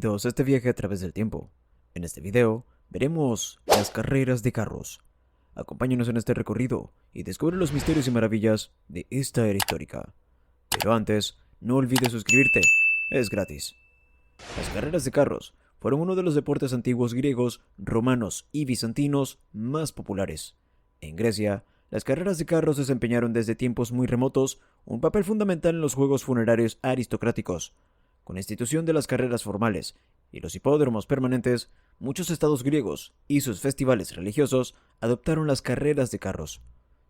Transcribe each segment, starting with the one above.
Bienvenidos a este viaje a través del tiempo. En este video veremos las carreras de carros. Acompáñanos en este recorrido y descubre los misterios y maravillas de esta era histórica. Pero antes, no olvides suscribirte, es gratis. Las carreras de carros fueron uno de los deportes antiguos griegos, romanos y bizantinos más populares. En Grecia, las carreras de carros desempeñaron desde tiempos muy remotos un papel fundamental en los juegos funerarios aristocráticos. Con la institución de las carreras formales y los hipódromos permanentes, muchos estados griegos y sus festivales religiosos adoptaron las carreras de carros.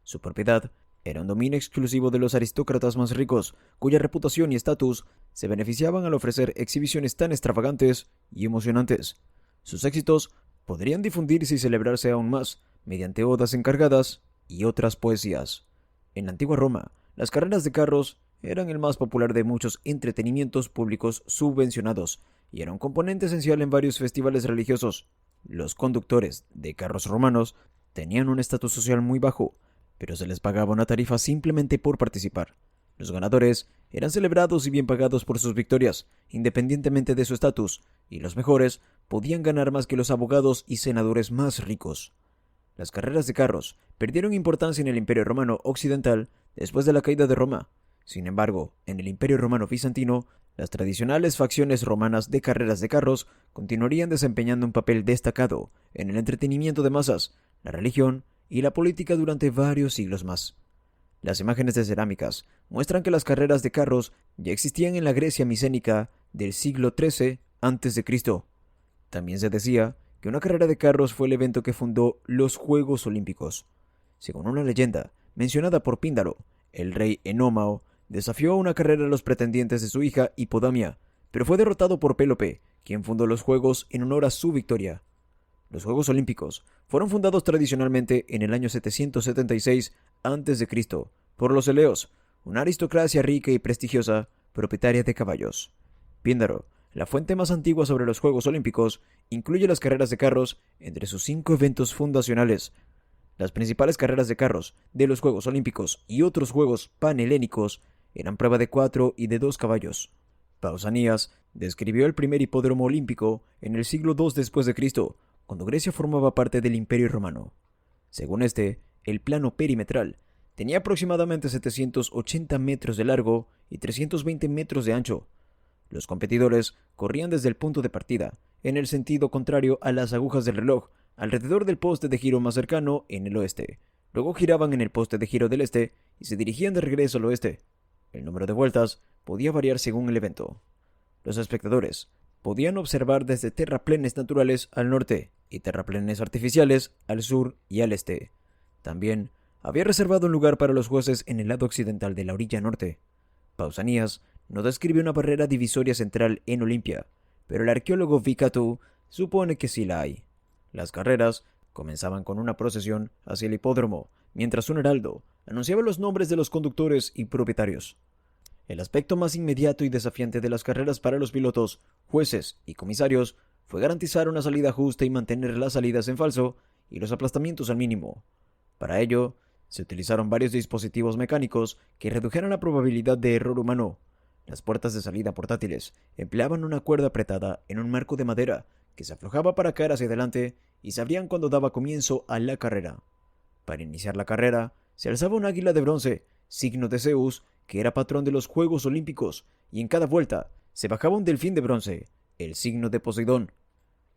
Su propiedad era un dominio exclusivo de los aristócratas más ricos, cuya reputación y estatus se beneficiaban al ofrecer exhibiciones tan extravagantes y emocionantes. Sus éxitos podrían difundirse y celebrarse aún más mediante odas encargadas y otras poesías. En la antigua Roma, las carreras de carros eran el más popular de muchos entretenimientos públicos subvencionados y era un componente esencial en varios festivales religiosos. Los conductores de carros romanos tenían un estatus social muy bajo, pero se les pagaba una tarifa simplemente por participar. Los ganadores eran celebrados y bien pagados por sus victorias, independientemente de su estatus, y los mejores podían ganar más que los abogados y senadores más ricos. Las carreras de carros perdieron importancia en el Imperio Romano Occidental después de la caída de Roma. Sin embargo, en el Imperio Romano Bizantino, las tradicionales facciones romanas de carreras de carros continuarían desempeñando un papel destacado en el entretenimiento de masas, la religión y la política durante varios siglos más. Las imágenes de cerámicas muestran que las carreras de carros ya existían en la Grecia micénica del siglo XIII a.C. También se decía que una carrera de carros fue el evento que fundó los Juegos Olímpicos. Según una leyenda mencionada por Píndaro, el rey Enómao desafió a una carrera a los pretendientes de su hija Hipodamia, pero fue derrotado por Pélope, quien fundó los Juegos en honor a su victoria. Los Juegos Olímpicos fueron fundados tradicionalmente en el año 776 a.C. por los eleos, una aristocracia rica y prestigiosa, propietaria de caballos. Píndaro, la fuente más antigua sobre los Juegos Olímpicos, incluye las carreras de carros entre sus 5 eventos fundacionales. Las principales carreras de carros de los Juegos Olímpicos y otros Juegos panhelénicos eran prueba de 4 y de 2 caballos. Pausanias describió el primer hipódromo olímpico en el siglo II después de Cristo, cuando Grecia formaba parte del Imperio Romano. Según el plano perimetral tenía aproximadamente 780 metros de largo y 320 metros de ancho. Los competidores corrían desde el punto de partida, en el sentido contrario a las agujas del reloj, alrededor del poste de giro más cercano en el oeste. Luego giraban en el poste de giro del este y se dirigían de regreso al oeste. El número de vueltas podía variar según el evento. Los espectadores podían observar desde terraplenes naturales al norte y terraplenes artificiales al sur y al este. También había reservado un lugar para los jueces en el lado occidental de la orilla norte. Pausanias no describe una barrera divisoria central en Olimpia, pero el arqueólogo Vicatu supone que sí la hay. Las carreras comenzaban con una procesión hacia el hipódromo, mientras un heraldo anunciaba los nombres de los conductores y propietarios. El aspecto más inmediato y desafiante de las carreras para los pilotos, jueces y comisarios fue garantizar una salida justa y mantener las salidas en falso y los aplastamientos al mínimo. Para ello, se utilizaron varios dispositivos mecánicos que redujeran la probabilidad de error humano. Las puertas de salida portátiles empleaban una cuerda apretada en un marco de madera que se aflojaba para caer hacia adelante y se abrían cuando daba comienzo a la carrera. Para iniciar la carrera, se alzaba un águila de bronce, signo de Zeus, que era patrón de los Juegos Olímpicos, y en cada vuelta se bajaba un delfín de bronce, el signo de Poseidón.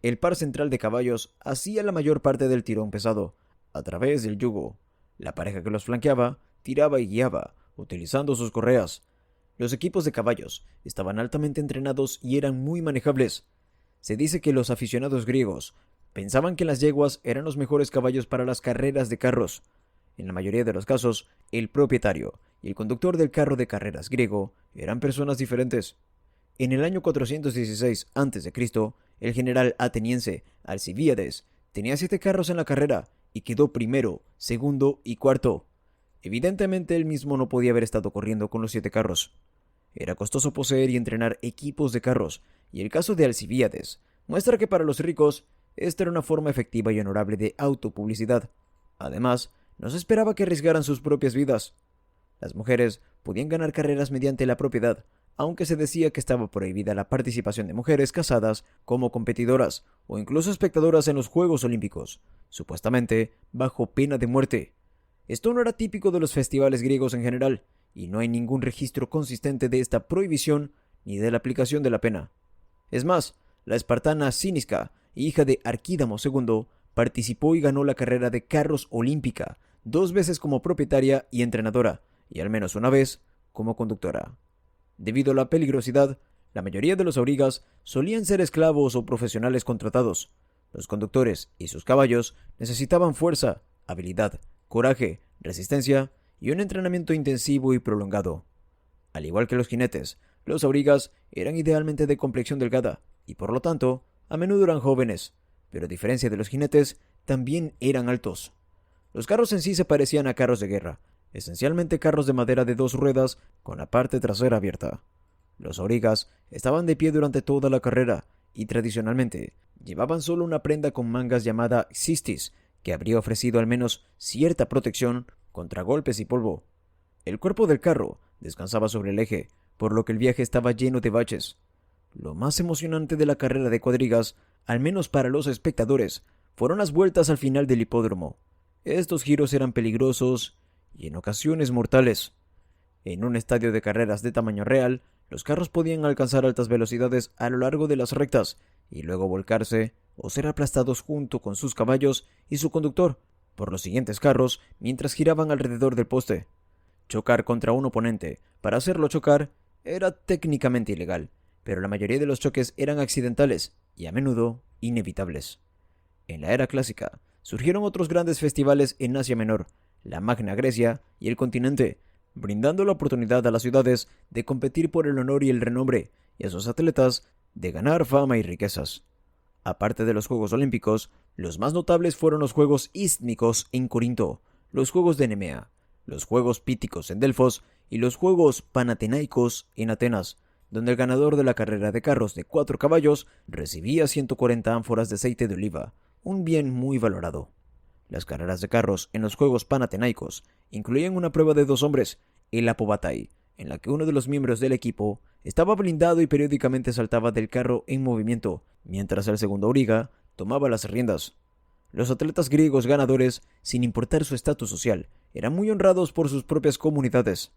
El par central de caballos hacía la mayor parte del tirón pesado, a través del yugo. La pareja que los flanqueaba tiraba y guiaba, utilizando sus correas. Los equipos de caballos estaban altamente entrenados y eran muy manejables. Se dice que los aficionados griegos pensaban que las yeguas eran los mejores caballos para las carreras de carros. En la mayoría de los casos, el propietario y el conductor del carro de carreras griego eran personas diferentes. En el año 416 a.C., el general ateniense Alcibíades tenía 7 carros en la carrera y quedó primero, segundo y cuarto. Evidentemente él mismo no podía haber estado corriendo con los 7 carros. Era costoso poseer y entrenar equipos de carros, y el caso de Alcibíades muestra que para los ricos esta era una forma efectiva y honorable de autopublicidad. Además, no se esperaba que arriesgaran sus propias vidas. Las mujeres podían ganar carreras mediante la propiedad, aunque se decía que estaba prohibida la participación de mujeres casadas como competidoras o incluso espectadoras en los Juegos Olímpicos, supuestamente bajo pena de muerte. Esto no era típico de los festivales griegos en general, y no hay ningún registro consistente de esta prohibición ni de la aplicación de la pena. Es más, la espartana Cínisca, hija de Arquídamo II, participó y ganó la carrera de carros olímpica, 2 veces como propietaria y entrenadora, y al menos una vez como conductora. Debido a la peligrosidad, la mayoría de los aurigas solían ser esclavos o profesionales contratados. Los conductores y sus caballos necesitaban fuerza, habilidad, coraje, resistencia y un entrenamiento intensivo y prolongado. Al igual que los jinetes, los aurigas eran idealmente de complexión delgada y por lo tanto a menudo eran jóvenes, pero a diferencia de los jinetes, también eran altos. Los carros en sí se parecían a carros de guerra, esencialmente carros de madera de 2 ruedas con la parte trasera abierta. Los aurigas estaban de pie durante toda la carrera y tradicionalmente llevaban solo una prenda con mangas llamada cistis, que habría ofrecido al menos cierta protección contra golpes y polvo. El cuerpo del carro descansaba sobre el eje, por lo que el viaje estaba lleno de baches. Lo más emocionante de la carrera de cuadrigas, al menos para los espectadores, fueron las vueltas al final del hipódromo. Estos giros eran peligrosos y en ocasiones mortales. En un estadio de carreras de tamaño real, los carros podían alcanzar altas velocidades a lo largo de las rectas y luego volcarse o ser aplastados junto con sus caballos y su conductor por los siguientes carros mientras giraban alrededor del poste. Chocar contra un oponente para hacerlo chocar era técnicamente ilegal, pero la mayoría de los choques eran accidentales y a menudo inevitables. En la era clásica, surgieron otros grandes festivales en Asia Menor, la Magna Grecia y el continente, brindando la oportunidad a las ciudades de competir por el honor y el renombre, y a sus atletas de ganar fama y riquezas. Aparte de los Juegos Olímpicos, los más notables fueron los Juegos Ístmicos en Corinto, los Juegos de Nemea, los Juegos Píticos en Delfos y los Juegos Panatenaicos en Atenas, donde el ganador de la carrera de carros de 4 caballos recibía 140 ánforas de aceite de oliva, un bien muy valorado. Las carreras de carros en los Juegos Panatenaicos incluían una prueba de 2 hombres, el apobatai, en la que uno de los miembros del equipo estaba blindado y periódicamente saltaba del carro en movimiento, mientras el segundo auriga tomaba las riendas. Los atletas griegos ganadores, sin importar su estatus social, eran muy honrados por sus propias comunidades.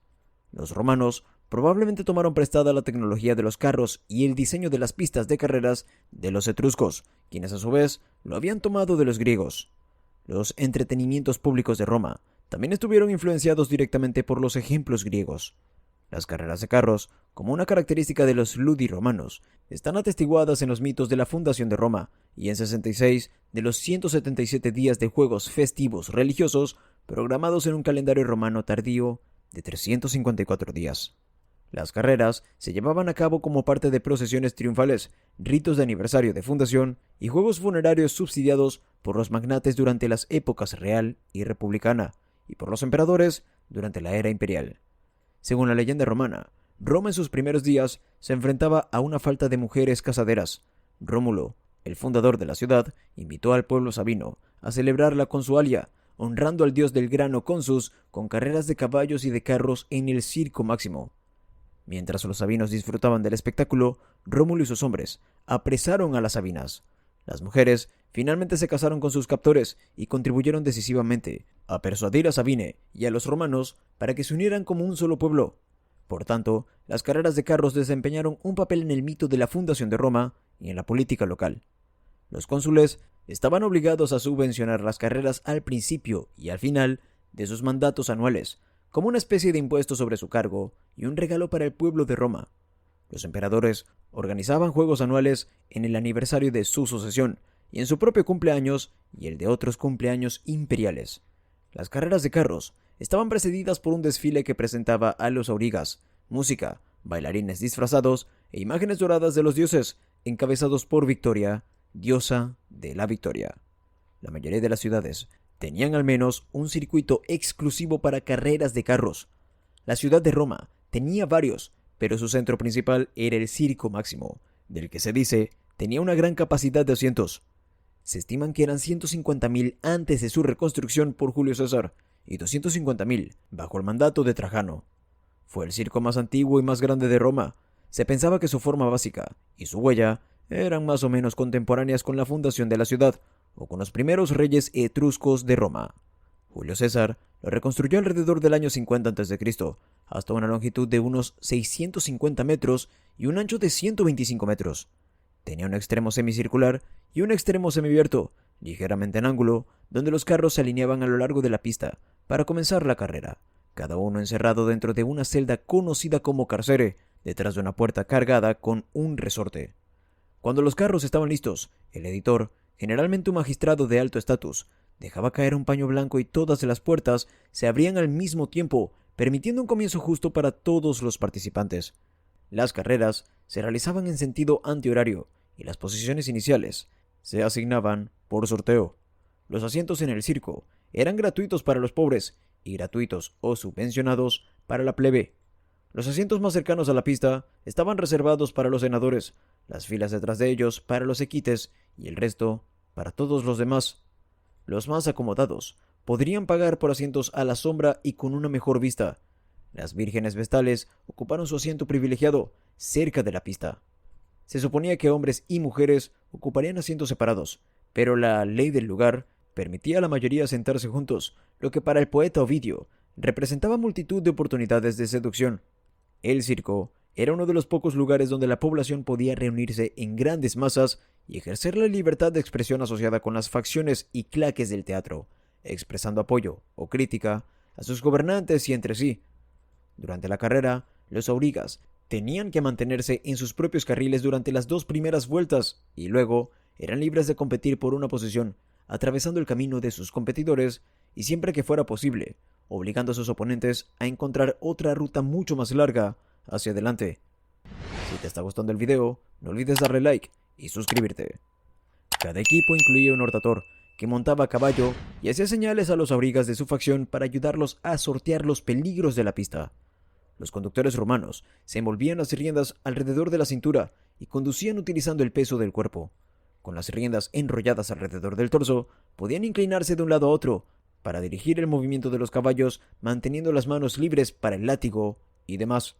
Los romanos probablemente tomaron prestada la tecnología de los carros y el diseño de las pistas de carreras de los etruscos, quienes a su vez lo habían tomado de los griegos. Los entretenimientos públicos de Roma también estuvieron influenciados directamente por los ejemplos griegos. Las carreras de carros, como una característica de los ludi romanos, están atestiguadas en los mitos de la fundación de Roma y en 66 de los 177 días de juegos festivos religiosos programados en un calendario romano tardío de 354 días. Las carreras se llevaban a cabo como parte de procesiones triunfales, ritos de aniversario de fundación y juegos funerarios subsidiados por los magnates durante las épocas real y republicana y por los emperadores durante la era imperial. Según la leyenda romana, Roma en sus primeros días se enfrentaba a una falta de mujeres casaderas. Rómulo, el fundador de la ciudad, invitó al pueblo sabino a celebrar la consualia, honrando al dios del grano Consus con carreras de caballos y de carros en el Circo Máximo. Mientras los sabinos disfrutaban del espectáculo, Rómulo y sus hombres apresaron a las sabinas. Las mujeres finalmente se casaron con sus captores y contribuyeron decisivamente a persuadir a Sabine y a los romanos para que se unieran como un solo pueblo. Por tanto, las carreras de carros desempeñaron un papel en el mito de la fundación de Roma y en la política local. Los cónsules estaban obligados a subvencionar las carreras al principio y al final de sus mandatos anuales, como una especie de impuesto sobre su cargo y un regalo para el pueblo de Roma. Los emperadores organizaban juegos anuales en el aniversario de su sucesión y en su propio cumpleaños y el de otros cumpleaños imperiales. Las carreras de carros estaban precedidas por un desfile que presentaba a los aurigas, música, bailarines disfrazados e imágenes doradas de los dioses, encabezados por Victoria, diosa de la victoria. La mayoría de las ciudades tenían al menos un circuito exclusivo para carreras de carros. La ciudad de Roma tenía varios, pero su centro principal era el Circo Máximo, del que se dice tenía una gran capacidad de asientos. Se estiman que eran 150.000 antes de su reconstrucción por Julio César y 250.000 bajo el mandato de Trajano. Fue el circo más antiguo y más grande de Roma, Se pensaba que su forma básica y su huella eran más o menos contemporáneas con la fundación de la ciudad o con los primeros reyes etruscos de Roma. Julio César lo reconstruyó alrededor del año 50 a.C., hasta una longitud de unos 650 metros y un ancho de 125 metros. Tenía un extremo semicircular y un extremo semiabierto, ligeramente en ángulo, donde los carros se alineaban a lo largo de la pista para comenzar la carrera, cada uno encerrado dentro de una celda conocida como carcere, detrás de una puerta cargada con un resorte. Cuando los carros estaban listos, el editor, generalmente un magistrado de alto estatus, dejaba caer un paño blanco y todas las puertas se abrían al mismo tiempo, permitiendo un comienzo justo para todos los participantes. Las carreras se realizaban en sentido antihorario y las posiciones iniciales se asignaban por sorteo. Los asientos en el circo eran gratuitos para los pobres y gratuitos o subvencionados para la plebe. Los asientos más cercanos a la pista estaban reservados para los senadores, las filas detrás de ellos para los equites y el resto para todos los demás. Los más acomodados podrían pagar por asientos a la sombra y con una mejor vista. Las vírgenes vestales ocuparon su asiento privilegiado cerca de la pista. Se suponía que hombres y mujeres ocuparían asientos separados, pero la ley del lugar permitía a la mayoría sentarse juntos, lo que para el poeta Ovidio representaba multitud de oportunidades de seducción. El circo era uno de los pocos lugares donde la población podía reunirse en grandes masas y ejercer la libertad de expresión asociada con las facciones y claques del teatro, expresando apoyo o crítica a sus gobernantes y entre sí. Durante la carrera, los aurigas tenían que mantenerse en sus propios carriles durante las 2 primeras vueltas y luego eran libres de competir por una posición, atravesando el camino de sus competidores y siempre que fuera posible, obligando a sus oponentes a encontrar otra ruta mucho más larga hacia adelante. Si te está gustando el video, no olvides darle like y suscribirte. Cada equipo incluía un hortator, que montaba a caballo y hacía señales a los aurigas de su facción para ayudarlos a sortear los peligros de la pista. Los conductores romanos se envolvían las riendas alrededor de la cintura y conducían utilizando el peso del cuerpo. Con las riendas enrolladas alrededor del torso, podían inclinarse de un lado a otro para dirigir el movimiento de los caballos, manteniendo las manos libres para el látigo y demás.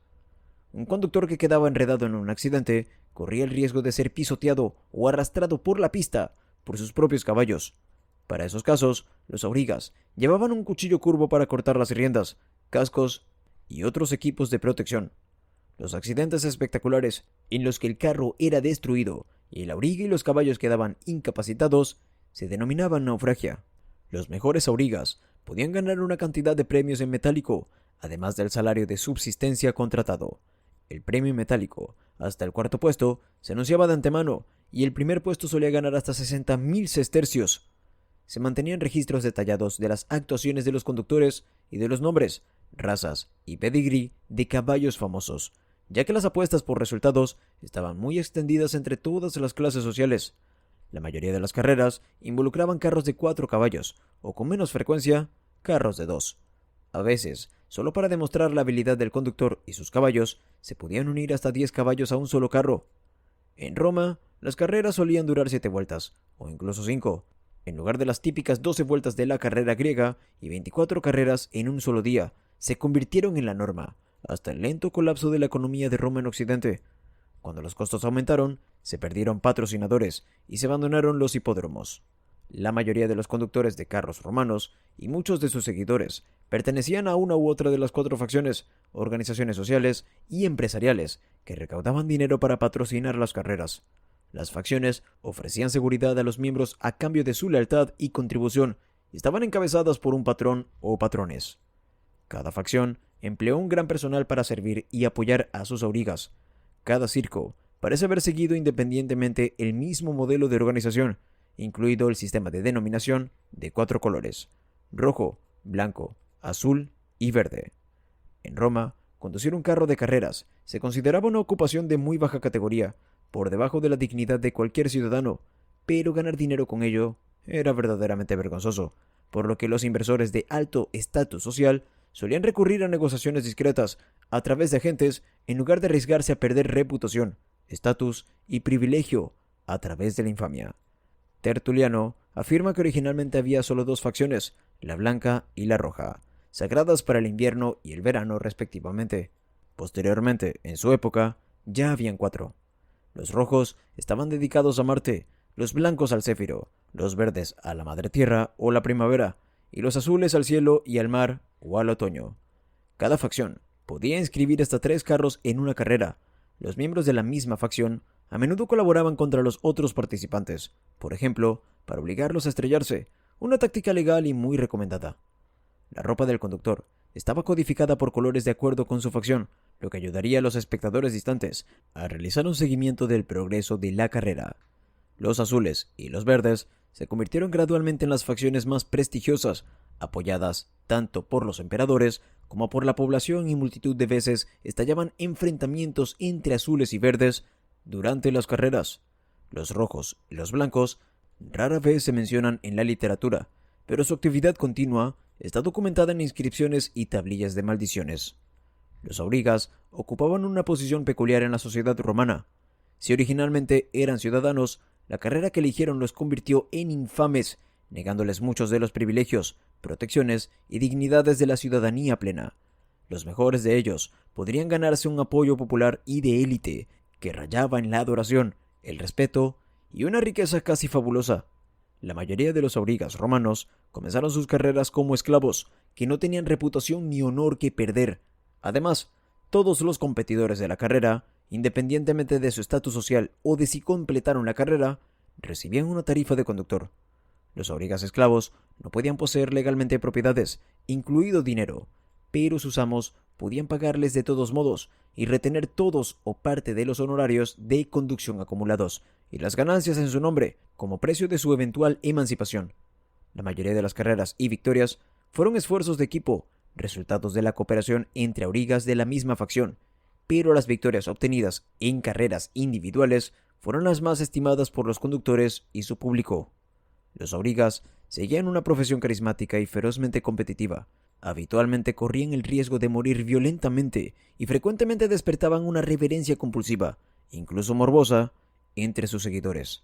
Un conductor que quedaba enredado en un accidente corría el riesgo de ser pisoteado o arrastrado por la pista por sus propios caballos. Para esos casos, los aurigas llevaban un cuchillo curvo para cortar las riendas, cascos y otros equipos de protección. Los accidentes espectaculares en los que el carro era destruido y el auriga y los caballos quedaban incapacitados se denominaban naufragia. Los mejores aurigas podían ganar una cantidad de premios en metálico, además del salario de subsistencia contratado. El premio metálico, hasta el 4.º puesto, se anunciaba de antemano, y el primer puesto solía ganar hasta 60.000 sestercios. Se mantenían registros detallados de las actuaciones de los conductores y de los nombres, razas y pedigrí de caballos famosos, ya que las apuestas por resultados estaban muy extendidas entre todas las clases sociales. La mayoría de las carreras involucraban carros de 4 caballos, o con menos frecuencia, carros de 2. A veces, solo para demostrar la habilidad del conductor y sus caballos, se podían unir hasta 10 caballos a un solo carro. En Roma, las carreras solían durar 7 vueltas, o incluso 5, en lugar de las típicas 12 vueltas de la carrera griega y 24 carreras en un solo día. Se convirtieron en la norma, hasta el lento colapso de la economía de Roma en Occidente. Cuando los costos aumentaron, se perdieron patrocinadores y se abandonaron los hipódromos. La mayoría de los conductores de carros romanos y muchos de sus seguidores pertenecían a una u otra de las 4 facciones, organizaciones sociales y empresariales que recaudaban dinero para patrocinar las carreras. Las facciones ofrecían seguridad a los miembros a cambio de su lealtad y contribución y estaban encabezadas por un patrón o patrones. Cada facción empleó un gran personal para servir y apoyar a sus aurigas. Cada circo parece haber seguido independientemente el mismo modelo de organización, incluido el sistema de denominación de 4 colores: rojo, blanco, azul y verde. En Roma, conducir un carro de carreras se consideraba una ocupación de muy baja categoría, por debajo de la dignidad de cualquier ciudadano, pero ganar dinero con ello era verdaderamente vergonzoso, por lo que los inversores de alto estatus social solían recurrir a negociaciones discretas a través de agentes en lugar de arriesgarse a perder reputación, estatus y privilegio a través de la infamia. Tertuliano afirma que originalmente había solo 2 facciones, la blanca y la roja, sagradas para el invierno y el verano respectivamente. Posteriormente, en su época, ya habían 4. Los rojos estaban dedicados a Marte, los blancos al Céfiro, los verdes a la Madre Tierra o la primavera, y los azules al cielo y al mar o al otoño. Cada facción podía inscribir hasta 3 carros en una carrera. Los miembros de la misma facción a menudo colaboraban contra los otros participantes, por ejemplo, para obligarlos a estrellarse, una táctica legal y muy recomendada. La ropa del conductor estaba codificada por colores de acuerdo con su facción, lo que ayudaría a los espectadores distantes a realizar un seguimiento del progreso de la carrera. Los azules y los verdes se convirtieron gradualmente en las facciones más prestigiosas, apoyadas tanto por los emperadores como por la población, y multitud de veces estallaban enfrentamientos entre azules y verdes durante las carreras. Los rojos y los blancos rara vez se mencionan en la literatura, pero su actividad continua está documentada en inscripciones y tablillas de maldiciones. Los aurigas ocupaban una posición peculiar en la sociedad romana. Si originalmente eran ciudadanos, la carrera que eligieron los convirtió en infames, negándoles muchos de los privilegios, protecciones y dignidades de la ciudadanía plena. Los mejores de ellos podrían ganarse un apoyo popular y de élite que rayaba en la adoración, el respeto y una riqueza casi fabulosa. La mayoría de los aurigas romanos comenzaron sus carreras como esclavos, que no tenían reputación ni honor que perder. Además, todos los competidores de la carrera, independientemente de su estatus social o de si completaron la carrera, recibían una tarifa de conductor. Los aurigas esclavos no podían poseer legalmente propiedades, incluido dinero, pero sus amos podían pagarles de todos modos y retener todos o parte de los honorarios de conducción acumulados y las ganancias en su nombre como precio de su eventual emancipación. La mayoría de las carreras y victorias fueron esfuerzos de equipo, resultados de la cooperación entre aurigas de la misma facción, pero las victorias obtenidas en carreras individuales fueron las más estimadas por los conductores y su público. Los aurigas seguían una profesión carismática y ferozmente competitiva. Habitualmente corrían el riesgo de morir violentamente y frecuentemente despertaban una reverencia compulsiva, incluso morbosa, entre sus seguidores.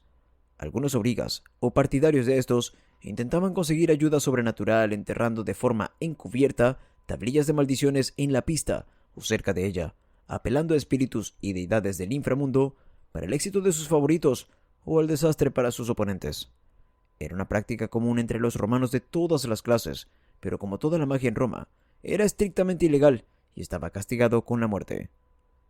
Algunos aurigas, o partidarios de estos, intentaban conseguir ayuda sobrenatural enterrando de forma encubierta tablillas de maldiciones en la pista o cerca de ella, apelando a espíritus y deidades del inframundo para el éxito de sus favoritos o el desastre para sus oponentes. Era una práctica común entre los romanos de todas las clases, pero como toda la magia en Roma, era estrictamente ilegal y estaba castigado con la muerte.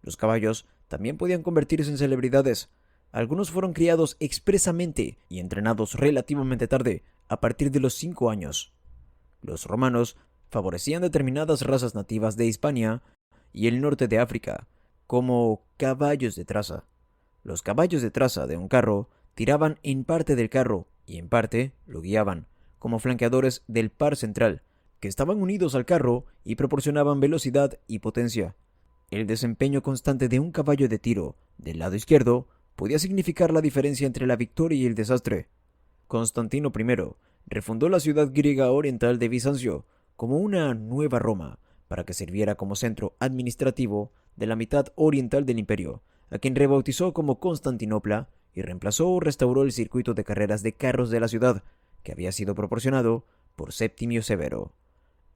Los caballos también podían convertirse en celebridades. Algunos fueron criados expresamente y entrenados relativamente tarde, a partir de los 5 años. Los romanos favorecían determinadas razas nativas de Hispania y el norte de África, como caballos de traza. Los caballos de traza de un carro tiraban en parte del carro y en parte lo guiaban, como flanqueadores del par central, que estaban unidos al carro y proporcionaban velocidad y potencia. El desempeño constante de un caballo de tiro del lado izquierdo podía significar la diferencia entre la victoria y el desastre. Constantino I refundó la ciudad griega oriental de Bizancio como una nueva Roma, para que sirviera como centro administrativo de la mitad oriental del imperio, a quien rebautizó como Constantinopla y reemplazó o restauró el circuito de carreras de carros de la ciudad, que había sido proporcionado por Septimio Severo.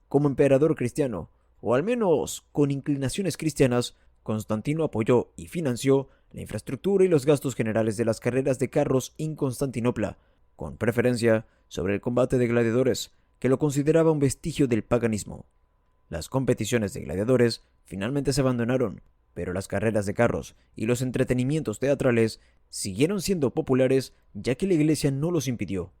Como emperador cristiano, o al menos con inclinaciones cristianas, Constantino apoyó y financió la infraestructura y los gastos generales de las carreras de carros en Constantinopla, con preferencia sobre el combate de gladiadores, que lo consideraba un vestigio del paganismo. Las competiciones de gladiadores finalmente se abandonaron, pero las carreras de carros y los entretenimientos teatrales siguieron siendo populares ya que la Iglesia no los impidió.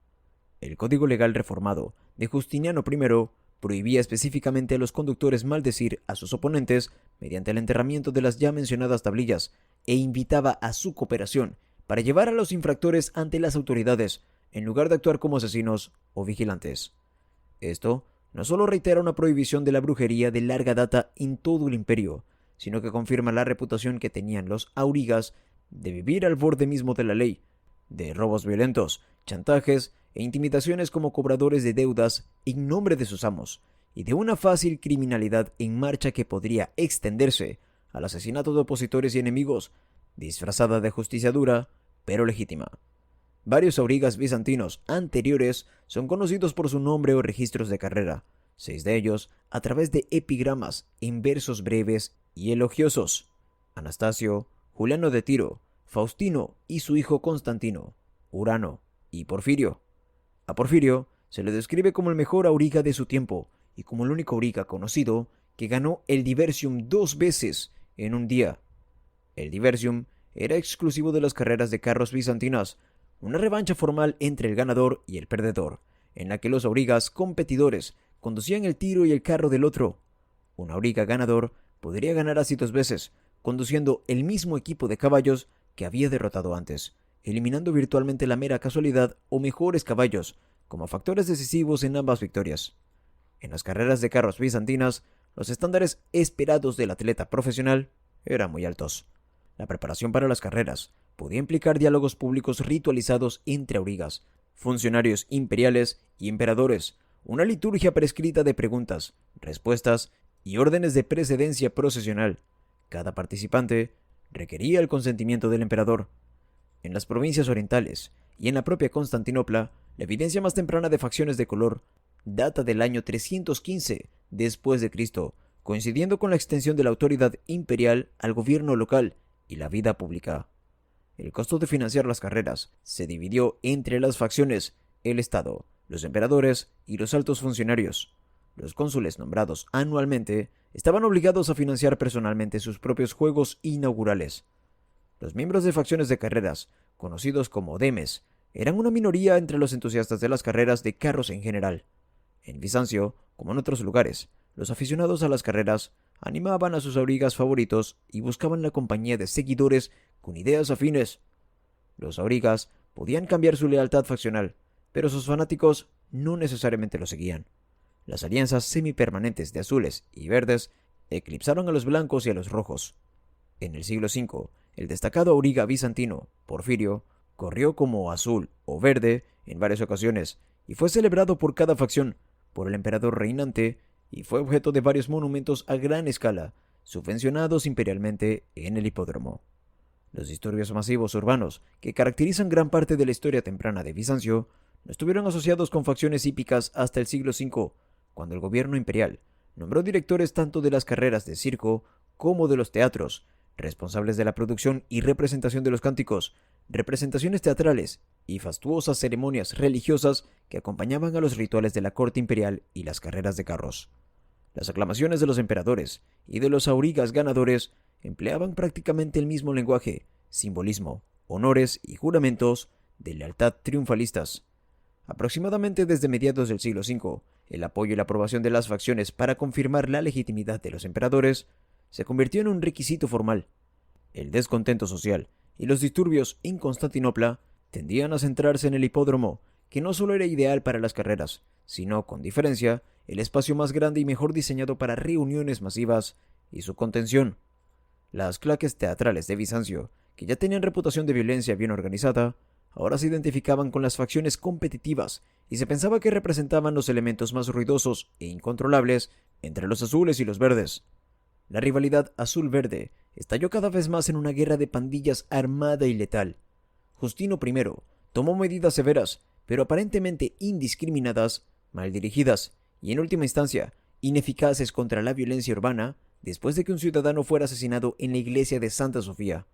El Código Legal reformado de Justiniano I prohibía específicamente a los conductores maldecir a sus oponentes mediante el enterramiento de las ya mencionadas tablillas e invitaba a su cooperación para llevar a los infractores ante las autoridades en lugar de actuar como asesinos o vigilantes. Esto no solo reitera una prohibición de la brujería de larga data en todo el imperio, sino que confirma la reputación que tenían los aurigas de vivir al borde mismo de la ley, de robos violentos, chantajes e intimidaciones como cobradores de deudas en nombre de sus amos, y de una fácil criminalidad en marcha que podría extenderse al asesinato de opositores y enemigos, disfrazada de justicia dura, pero legítima. Varios aurigas bizantinos anteriores son conocidos por su nombre o registros de carrera, 6 de ellos a través de epigramas en versos breves y elogiosos: Anastasio, Juliano de Tiro, Faustino y su hijo Constantino, Urano y Porfirio. A Porfirio se le describe como el mejor auriga de su tiempo y como el único auriga conocido que ganó el Diversium 2 veces en un día. El Diversium era exclusivo de las carreras de carros bizantinas, una revancha formal entre el ganador y el perdedor, en la que los aurigas competidores conducían el tiro y el carro del otro. Un auriga ganador podría ganar así 2 veces, conduciendo el mismo equipo de caballos que había derrotado antes, eliminando virtualmente la mera casualidad o mejores caballos como factores decisivos en ambas victorias. En las carreras de carros bizantinas, los estándares esperados del atleta profesional eran muy altos. La preparación para las carreras podía implicar diálogos públicos ritualizados entre aurigas, funcionarios imperiales y emperadores, una liturgia prescrita de preguntas, respuestas y órdenes de precedencia procesional. Cada participante requería el consentimiento del emperador. En las provincias orientales y en la propia Constantinopla, la evidencia más temprana de facciones de color data del año 315 después de Cristo, coincidiendo con la extensión de la autoridad imperial al gobierno local y la vida pública. El costo de financiar las carreras se dividió entre las facciones, el Estado, los emperadores y los altos funcionarios. Los cónsules nombrados anualmente estaban obligados a financiar personalmente sus propios juegos inaugurales. Los miembros de facciones de carreras, conocidos como demes, eran una minoría entre los entusiastas de las carreras de carros en general. En Bizancio, como en otros lugares, los aficionados a las carreras animaban a sus aurigas favoritos y buscaban la compañía de seguidores con ideas afines. Los aurigas podían cambiar su lealtad faccional, pero sus fanáticos no necesariamente lo seguían. Las alianzas semipermanentes de azules y verdes eclipsaron a los blancos y a los rojos. En el siglo V, el destacado auriga bizantino, Porfirio, corrió como azul o verde en varias ocasiones y fue celebrado por cada facción, por el emperador reinante, y fue objeto de varios monumentos a gran escala, subvencionados imperialmente en el hipódromo. Los disturbios masivos urbanos, que caracterizan gran parte de la historia temprana de Bizancio, no estuvieron asociados con facciones hípicas hasta el siglo V, cuando el gobierno imperial nombró directores tanto de las carreras de circo como de los teatros, responsables de la producción y representación de los cánticos, representaciones teatrales y fastuosas ceremonias religiosas que acompañaban a los rituales de la corte imperial y las carreras de carros. Las aclamaciones de los emperadores y de los aurigas ganadores empleaban prácticamente el mismo lenguaje, simbolismo, honores y juramentos de lealtad triunfalistas. Aproximadamente desde mediados del siglo V, el apoyo y la aprobación de las facciones para confirmar la legitimidad de los emperadores se convirtió en un requisito formal. El descontento social y los disturbios en Constantinopla tendían a centrarse en el hipódromo, que no solo era ideal para las carreras, sino, con diferencia, el espacio más grande y mejor diseñado para reuniones masivas y su contención. Las claques teatrales de Bizancio, que ya tenían reputación de violencia bien organizada, ahora se identificaban con las facciones competitivas y se pensaba que representaban los elementos más ruidosos e incontrolables entre los azules y los verdes. La rivalidad azul-verde estalló cada vez más en una guerra de pandillas armada y letal. Justino I tomó medidas severas, pero aparentemente indiscriminadas, mal dirigidas y, en última instancia, ineficaces contra la violencia urbana, después de que un ciudadano fuera asesinado en la iglesia de Santa Sofía.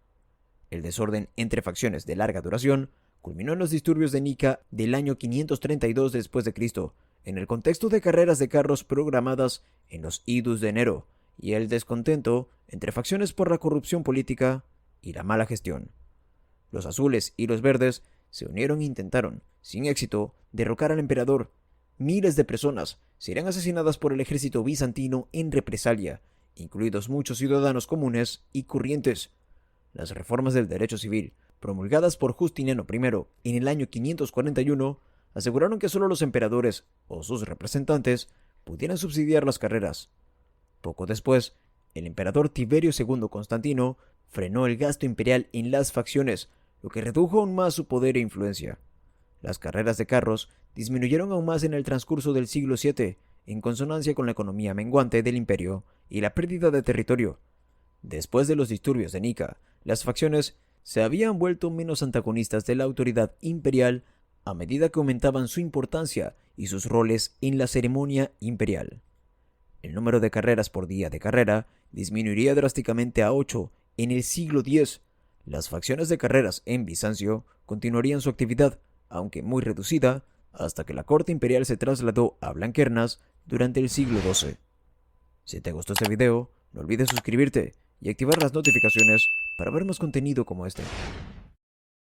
El desorden entre facciones de larga duración culminó en los disturbios de Nica del año 532 después de Cristo, en el contexto de carreras de carros programadas en los idus de enero, y el descontento entre facciones por la corrupción política y la mala gestión. Los azules y los verdes se unieron e intentaron, sin éxito, derrocar al emperador. Miles de personas serían asesinadas por el ejército bizantino en represalia, incluidos muchos ciudadanos comunes y corrientes. Las reformas del derecho civil, promulgadas por Justiniano I en el año 541, aseguraron que solo los emperadores o sus representantes pudieran subsidiar las carreras. Poco después, el emperador Tiberio II Constantino frenó el gasto imperial en las facciones, lo que redujo aún más su poder e influencia. Las carreras de carros disminuyeron aún más en el transcurso del siglo VII, en consonancia con la economía menguante del imperio y la pérdida de territorio. Después de los disturbios de Nica, las facciones se habían vuelto menos antagonistas de la autoridad imperial a medida que aumentaban su importancia y sus roles en la ceremonia imperial. El número de carreras por día de carrera disminuiría drásticamente a 8 en el siglo X, Las facciones de carreras en Bizancio continuarían su actividad, aunque muy reducida, hasta que la corte imperial se trasladó a Blanquernas durante el siglo XII. Si te gustó este video, no olvides suscribirte y activar las notificaciones para ver más contenido como este.